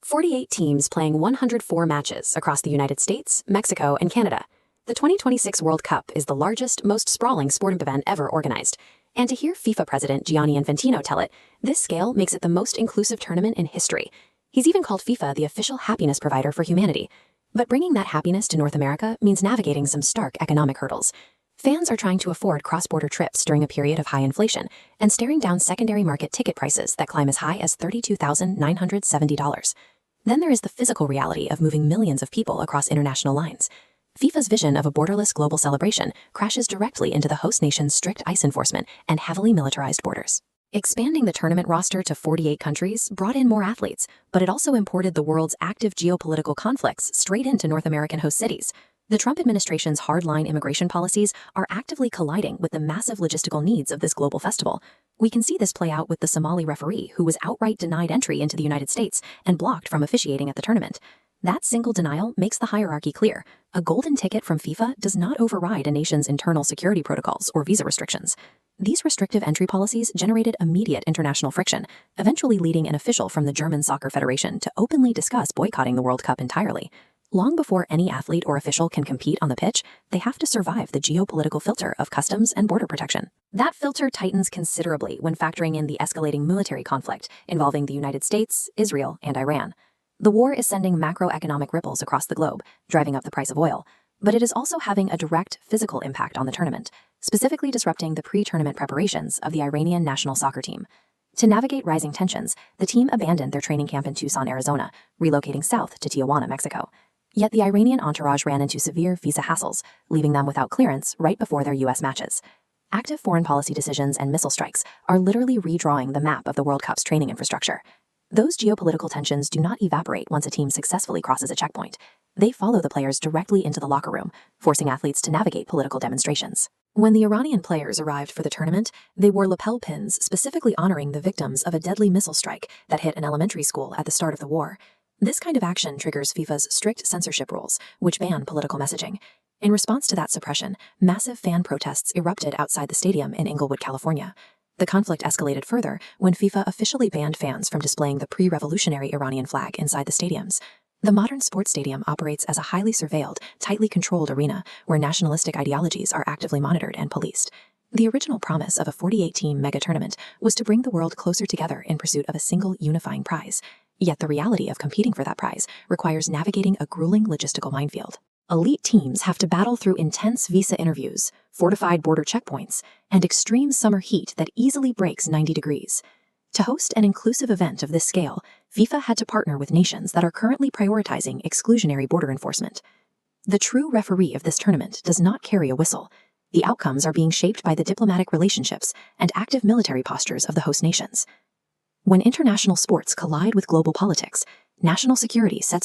48 teams playing 104 matches across the United States, Mexico, and Canada. The 2026 World Cup is the largest, most sprawling sporting event ever organized. And to hear FIFA president Gianni Infantino tell it, this scale makes it the most inclusive tournament in history. He's even called FIFA the official happiness provider for humanity. But bringing that happiness to North America means navigating some stark economic hurdles. Fans are trying to afford cross-border trips during a period of high inflation and staring down secondary market ticket prices that climb as high as $32,970. Then there is the physical reality of moving millions of people across international lines. FIFA's vision of a borderless global celebration crashes directly into the host nation's strict ICE enforcement and heavily militarized borders. Expanding the tournament roster to 48 countries brought in more athletes, but it also imported the world's active geopolitical conflicts straight into North American host cities. The Trump administration's hardline immigration policies are actively colliding with the massive logistical needs of this global festival. We can see this play out with the Somali referee who was outright denied entry into the United States and blocked from officiating at the tournament. That single denial makes the hierarchy clear. A golden ticket from FIFA does not override a nation's internal security protocols or visa restrictions. These restrictive entry policies generated immediate international friction, eventually leading an official from the German Soccer Federation to openly discuss boycotting the World Cup entirely. Long before any athlete or official can compete on the pitch, they have to survive the geopolitical filter of customs and border protection. That filter tightens considerably when factoring in the escalating military conflict involving the United States, Israel, and Iran. The war is sending macroeconomic ripples across the globe, driving up the price of oil, but it is also having a direct physical impact on the tournament, specifically disrupting the pre-tournament preparations of the Iranian national soccer team. To navigate rising tensions, the team abandoned their training camp in Tucson, Arizona, relocating south to Tijuana, Mexico. Yet the Iranian entourage ran into severe visa hassles, leaving them without clearance right before their U.S. matches. Active foreign policy decisions and missile strikes are literally redrawing the map of the World Cup's training infrastructure. Those geopolitical tensions do not evaporate once a team successfully crosses a checkpoint. They follow the players directly into the locker room, forcing athletes to navigate political demonstrations. When the Iranian players arrived for the tournament, they wore lapel pins specifically honoring the victims of a deadly missile strike that hit an elementary school at the start of the war. This kind of action triggers FIFA's strict censorship rules, which ban political messaging. In response to that suppression, massive fan protests erupted outside the stadium in Inglewood, California. The conflict escalated further when FIFA officially banned fans from displaying the pre-revolutionary Iranian flag inside the stadiums. The modern sports stadium operates as a highly surveilled, tightly controlled arena where nationalistic ideologies are actively monitored and policed. The original promise of a 48-team mega-tournament was to bring the world closer together in pursuit of a single unifying prize. Yet the reality of competing for that prize requires navigating a grueling logistical minefield. Elite teams have to battle through intense visa interviews, fortified border checkpoints, and extreme summer heat that easily breaks 90 degrees. To host an inclusive event of this scale, FIFA had to partner with nations that are currently prioritizing exclusionary border enforcement. The true referee of this tournament does not carry a whistle. The outcomes are being shaped by the diplomatic relationships and active military postures of the host nations. When international sports collide with global politics, national security sets